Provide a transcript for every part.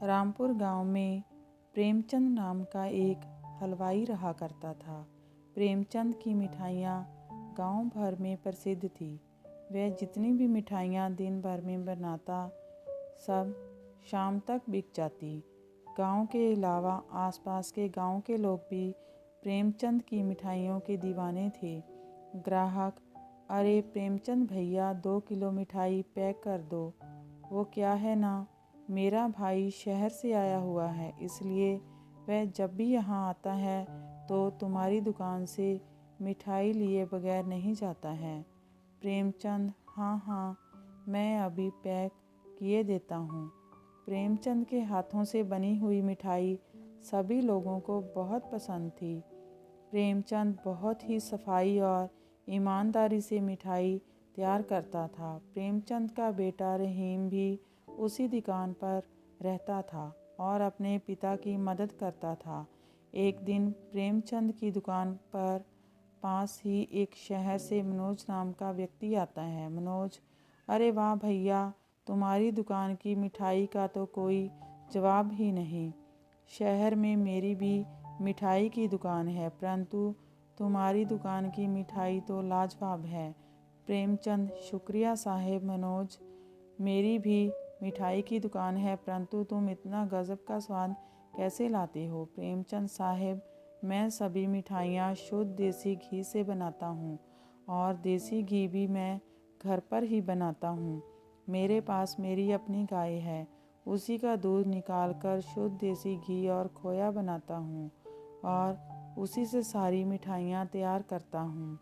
रामपुर गांव में प्रेमचंद नाम का एक हलवाई रहा करता था। प्रेमचंद की मिठाइयाँ गांव भर में प्रसिद्ध थी। वह जितनी भी मिठाइयाँ दिन भर में बनाता, सब शाम तक बिक जाती। गांव के अलावा आसपास के गांव के लोग भी प्रेमचंद की मिठाइयों के दीवाने थे। ग्राहक, अरे प्रेमचंद भैया 2 किलो मिठाई पैक कर दो। वो क्या है ना, मेरा भाई शहर से आया हुआ है, इसलिए वह जब भी यहाँ आता है तो तुम्हारी दुकान से मिठाई लिए बगैर नहीं जाता है। प्रेमचंद, हाँ हाँ, मैं अभी पैक किए देता हूँ। प्रेमचंद के हाथों से बनी हुई मिठाई सभी लोगों को बहुत पसंद थी। प्रेमचंद बहुत ही सफाई और ईमानदारी से मिठाई तैयार करता था। प्रेमचंद का बेटा रहीम भी उसी दुकान पर रहता था और अपने पिता की मदद करता था। एक दिन प्रेमचंद की दुकान पर पास ही एक शहर से मनोज नाम का व्यक्ति आता है। मनोज, अरे वाह भैया, तुम्हारी दुकान की मिठाई का तो कोई जवाब ही नहीं। शहर में मेरी भी मिठाई की दुकान है, परंतु तुम्हारी दुकान की मिठाई तो लाजवाब है। प्रेमचंद, शुक्रिया साहेब। मनोज, मेरी भी मिठाई की दुकान है, परंतु तुम इतना गजब का स्वाद कैसे लाते हो? प्रेमचंद साहेब, मैं सभी मिठाइयाँ शुद्ध देसी घी से बनाता हूँ और देसी घी भी मैं घर पर ही बनाता हूँ। मेरे पास मेरी अपनी गाय है, उसी का दूध निकालकर शुद्ध देसी घी और खोया बनाता हूँ और उसी से सारी मिठाइयाँ तैयार करता हूँ।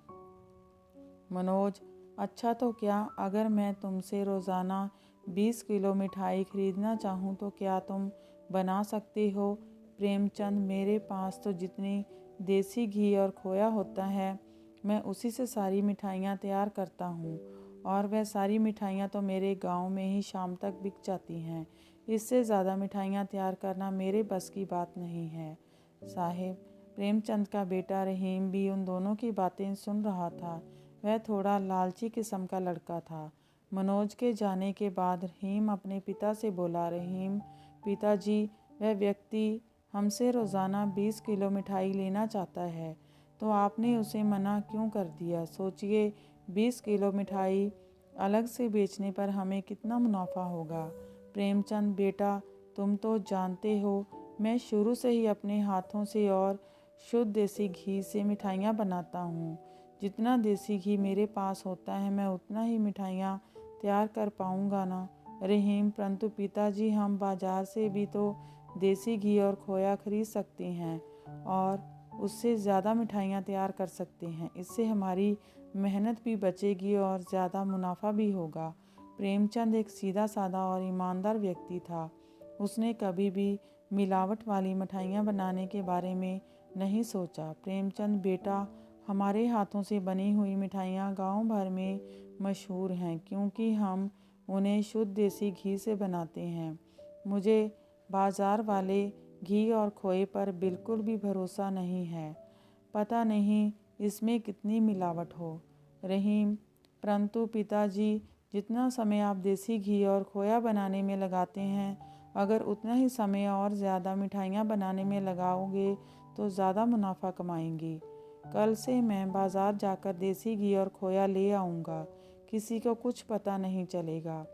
मनोज, अच्छा तो क्या अगर मैं तुमसे रोज़ाना 20 किलो मिठाई खरीदना चाहूँ तो क्या तुम बना सकते हो? प्रेमचंद, मेरे पास तो जितनी देसी घी और खोया होता है, मैं उसी से सारी मिठाइयाँ तैयार करता हूँ और वह सारी मिठाइयाँ तो मेरे गांव में ही शाम तक बिक जाती हैं। इससे ज़्यादा मिठाइयाँ तैयार करना मेरे बस की बात नहीं है साहेब। प्रेमचंद का बेटा रहीम भी उन दोनों की बातें सुन रहा था। वह थोड़ा लालची किस्म का लड़का था। मनोज के जाने के बाद रहीम अपने पिता से बोला, रहीम पिताजी, वह व्यक्ति हमसे रोज़ाना 20 किलो मिठाई लेना चाहता है, तो आपने उसे मना क्यों कर दिया? सोचिए, 20 किलो मिठाई अलग से बेचने पर हमें कितना मुनाफा होगा। प्रेमचंद, बेटा तुम तो जानते हो, मैं शुरू से ही अपने हाथों से और शुद्ध देसी घी से मिठाइयाँ बनाता हूँ। जितना देसी घी मेरे पास होता है, मैं उतना ही मिठाइयाँ तैयार कर पाऊँगा ना। रहीम, परंतु पिताजी, हम बाज़ार से भी तो देसी घी और खोया खरीद सकते हैं और उससे ज़्यादा मिठाइयाँ तैयार कर सकते हैं। इससे हमारी मेहनत भी बचेगी और ज़्यादा मुनाफा भी होगा। प्रेमचंद एक सीधा साधा और ईमानदार व्यक्ति था। उसने कभी भी मिलावट वाली मिठाइयाँ बनाने के बारे में नहीं सोचा। प्रेमचंद, बेटा हमारे हाथों से बनी हुई मिठाइयाँ गांव भर में मशहूर हैं, क्योंकि हम उन्हें शुद्ध देसी घी से बनाते हैं। मुझे बाज़ार वाले घी और खोए पर बिल्कुल भी भरोसा नहीं है। पता नहीं इसमें कितनी मिलावट हो। रहीम, परंतु पिताजी, जितना समय आप देसी घी और खोया बनाने में लगाते हैं, अगर उतना ही समय और ज़्यादा मिठाइयाँ बनाने में लगाओगे तो ज़्यादा मुनाफा कमाएंगी। कल से मैं बाज़ार जाकर देसी घी और खोया ले आऊँगा, किसी को कुछ पता नहीं चलेगा।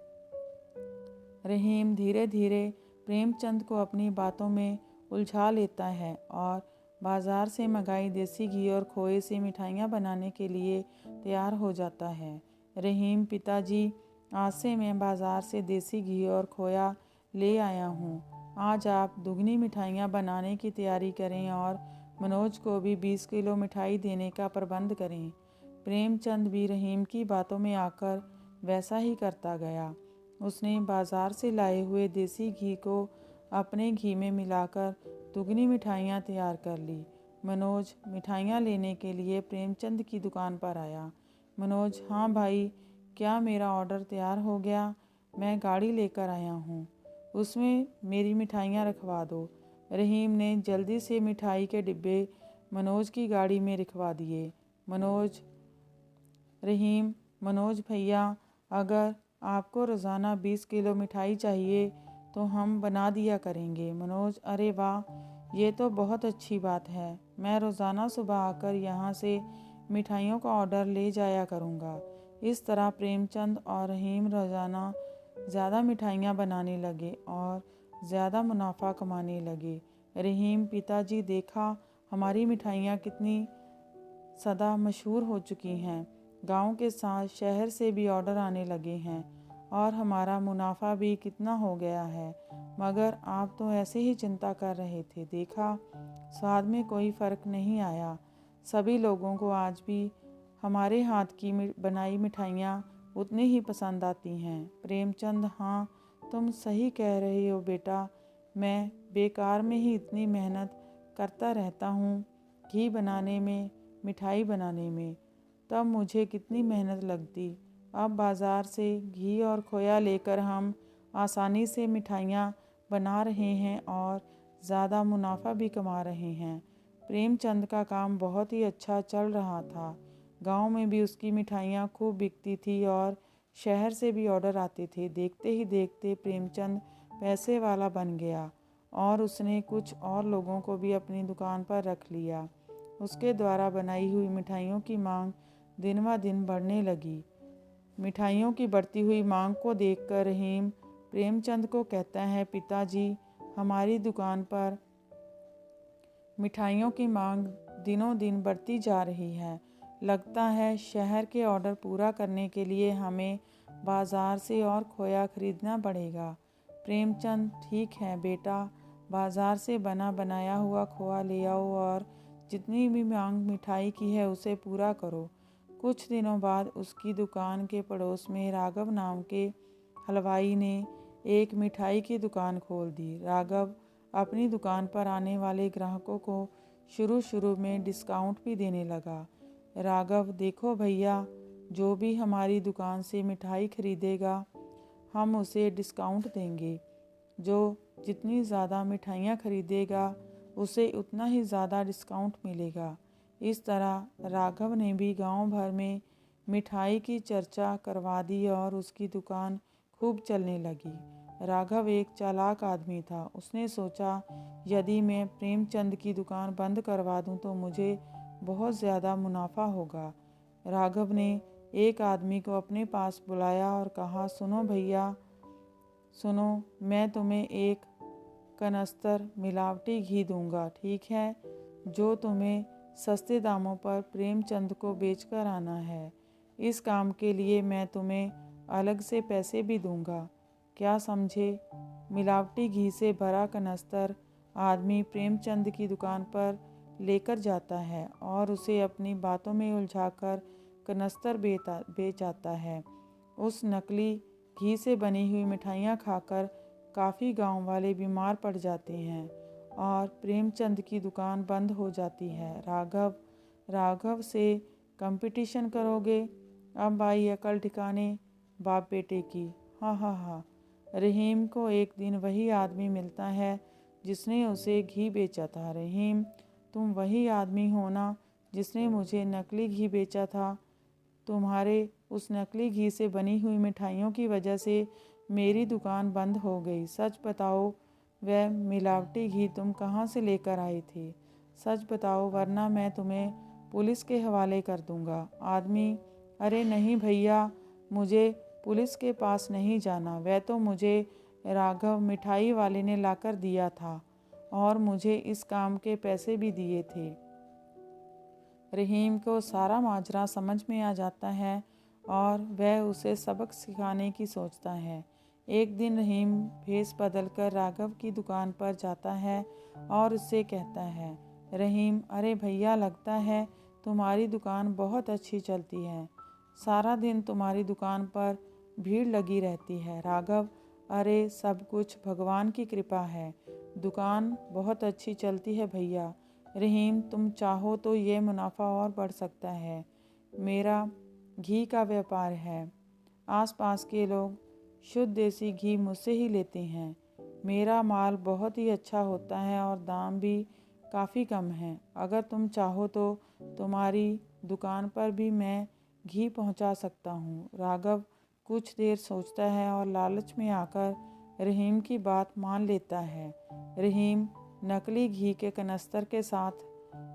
रहीम धीरे धीरे प्रेमचंद को अपनी बातों में उलझा लेता है और बाज़ार से मंगाई देसी घी और खोए से मिठाइयाँ बनाने के लिए तैयार हो जाता है। रहीम, पिताजी, आज से मैं बाज़ार से देसी घी और खोया ले आया हूँ। आज आप दुगनी मिठाइयाँ बनाने की तैयारी करें और मनोज को भी 20 किलो मिठाई देने का प्रबंध करें। प्रेमचंद भी रहीम की बातों में आकर वैसा ही करता गया। उसने बाज़ार से लाए हुए देसी घी को अपने घी में मिलाकर दुगनी मिठाइयाँ तैयार कर ली। मनोज मिठाइयाँ लेने के लिए प्रेमचंद की दुकान पर आया। मनोज, हाँ भाई, क्या मेरा ऑर्डर तैयार हो गया? मैं गाड़ी लेकर आया हूँ, उसमें मेरी मिठाइयाँ रखवा दो। रहीम ने जल्दी से मिठाई के डिब्बे मनोज की गाड़ी में रखवा दिए। मनोज, रहीम, मनोज भैया, अगर आपको रोज़ाना 20 किलो मिठाई चाहिए तो हम बना दिया करेंगे। मनोज: अरे वाह, ये तो बहुत अच्छी बात है। मैं रोज़ाना सुबह आकर यहाँ से मिठाइयों का ऑर्डर ले जाया करूँगा। इस तरह प्रेमचंद और रहीम रोज़ाना ज़्यादा मिठाइयाँ बनाने लगे और ज़्यादा मुनाफा कमाने लगे। रहीम: पिताजी, देखा हमारी मिठाइयाँ कितनी सदा मशहूर हो चुकी हैं। गांव के साथ शहर से भी ऑर्डर आने लगे हैं और हमारा मुनाफा भी कितना हो गया है। मगर आप तो ऐसे ही चिंता कर रहे थे। देखा, स्वाद में कोई फ़र्क नहीं आया। सभी लोगों को आज भी हमारे हाथ की बनाई मिठाइयाँ उतनी ही पसंद आती हैं। प्रेमचंद: हाँ, तुम सही कह रहे हो बेटा। मैं बेकार में ही इतनी मेहनत करता रहता हूँ। घी बनाने में, मिठाई बनाने में तब मुझे कितनी मेहनत लगती। अब बाज़ार से घी और खोया लेकर हम आसानी से मिठाइयाँ बना रहे हैं और ज़्यादा मुनाफा भी कमा रहे हैं। प्रेमचंद का काम बहुत ही अच्छा चल रहा था। गांव में भी उसकी मिठाइयाँ खूब बिकती थी और शहर से भी ऑर्डर आते थे। देखते ही देखते प्रेमचंद पैसे वाला बन गया और उसने कुछ और लोगों को भी अपनी दुकान पर रख लिया। उसके द्वारा बनाई हुई मिठाइयों की मांग दिन ब दिन बढ़ने लगी। मिठाइयों की बढ़ती हुई मांग को देखकर रहीम प्रेमचंद को कहता है: पिताजी, हमारी दुकान पर मिठाइयों की मांग दिनों दिन बढ़ती जा रही है। लगता है शहर के ऑर्डर पूरा करने के लिए हमें बाज़ार से और खोया खरीदना पड़ेगा। प्रेमचंद: ठीक है बेटा, बाज़ार से बना बनाया हुआ खोआ ले आओ और जितनी भी मांग मिठाई की है उसे पूरा करो। कुछ दिनों बाद उसकी दुकान के पड़ोस में राघव नाम के हलवाई ने एक मिठाई की दुकान खोल दी। राघव अपनी दुकान पर आने वाले ग्राहकों को शुरू में डिस्काउंट भी देने लगा। राघव: देखो भैया, जो भी हमारी दुकान से मिठाई खरीदेगा हम उसे डिस्काउंट देंगे। जो जितनी ज़्यादा मिठाइयाँ खरीदेगा उसे उतना ही ज़्यादा डिस्काउंट मिलेगा। इस तरह राघव ने भी गांव भर में मिठाई की चर्चा करवा दी और उसकी दुकान खूब चलने लगी। राघव एक चालाक आदमी था। उसने सोचा, यदि मैं प्रेमचंद की दुकान बंद करवा दूं तो मुझे बहुत ज़्यादा मुनाफा होगा। राघव ने एक आदमी को अपने पास बुलाया और कहा: सुनो भैया, सुनो, मैं तुम्हें एक कनस्तर मिलावटी घी दूंगा, ठीक है, जो तुम्हें सस्ते दामों पर प्रेमचंद को बेचकर आना है। इस काम के लिए मैं तुम्हें अलग से पैसे भी दूंगा। क्या समझे? मिलावटी घी से भरा कनस्तर आदमी प्रेमचंद की दुकान पर लेकर जाता है और उसे अपनी बातों में उलझाकर कनस्तर बेच आता है। उस नकली घी से बनी हुई मिठाइयाँ खाकर काफ़ी गांव वाले बीमार पड़ जाते हैं और प्रेमचंद की दुकान बंद हो जाती है। राघव से कंपटीशन करोगे? अब आई अकल ठिकाने बाप बेटे की। हा हा हा। रहीम को एक दिन वही आदमी मिलता है जिसने उसे घी बेचा था। रहीम, तुम वही आदमी हो ना जिसने मुझे नकली घी बेचा था? तुम्हारे उस नकली घी से बनी हुई मिठाइयों की वजह से मेरी दुकान बंद हो गई। सच बताओ, वह मिलावटी घी तुम कहाँ से लेकर आए थे? सच बताओ, वरना मैं तुम्हें पुलिस के हवाले कर दूंगा। आदमी: अरे नहीं भैया, मुझे पुलिस के पास नहीं जाना। वह तो मुझे राघव मिठाई वाले ने लाकर दिया था और मुझे इस काम के पैसे भी दिए थे। रहीम को सारा माजरा समझ में आ जाता है और वह उसे सबक सिखाने की सोचता है। एक दिन रहीम भेस बदलकर राघव की दुकान पर जाता है और उससे कहता है: रहीम, अरे भैया, लगता है तुम्हारी दुकान बहुत अच्छी चलती है। सारा दिन तुम्हारी दुकान पर भीड़ लगी रहती है। राघव: अरे सब कुछ भगवान की कृपा है, दुकान बहुत अच्छी चलती है भैया। रहीम: तुम चाहो तो ये मुनाफा और बढ़ सकता है। मेरा घी का व्यापार है। आसपास के लोग शुद्ध देसी घी मुझसे ही लेते हैं। मेरा माल बहुत ही अच्छा होता है और दाम भी काफ़ी कम है। अगर तुम चाहो तो तुम्हारी दुकान पर भी मैं घी पहुंचा सकता हूं। राघव कुछ देर सोचता है और लालच में आकर रहीम की बात मान लेता है। रहीम नकली घी के कनस्तर के साथ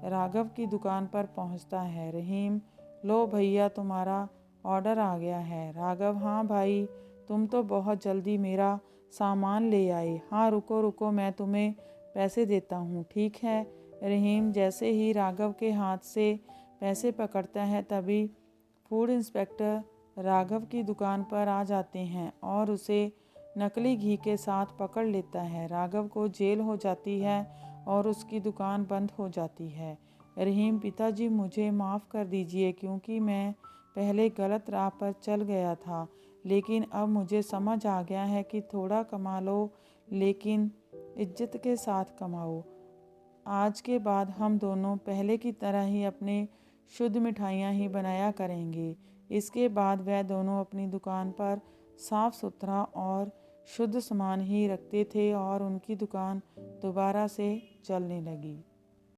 राघव की दुकान पर पहुंचता है। रहीम, लो भैया, तुम्हारा ऑर्डर आ गया है। राघव, हाँ भाई, तुम तो बहुत जल्दी मेरा सामान ले आए। हाँ, रुको रुको, मैं तुम्हें पैसे देता हूँ, ठीक है। रहीम जैसे ही राघव के हाथ से पैसे पकड़ता है तभी फूड इंस्पेक्टर राघव की दुकान पर आ जाते हैं और उसे नकली घी के साथ पकड़ लेता है। राघव को जेल हो जाती है और उसकी दुकान बंद हो जाती है। रहीम, पिताजी मुझे माफ़ कर दीजिए क्योंकि मैं पहले गलत राह पर चल गया था, लेकिन अब मुझे समझ आ गया है कि थोड़ा कमा लो लेकिन इज्जत के साथ कमाओ। आज के बाद हम दोनों पहले की तरह ही अपने शुद्ध मिठाइयाँ ही बनाया करेंगे। इसके बाद वह दोनों अपनी दुकान पर साफ सुथरा और शुद्ध सामान ही रखते थे और उनकी दुकान दोबारा से चलने लगी।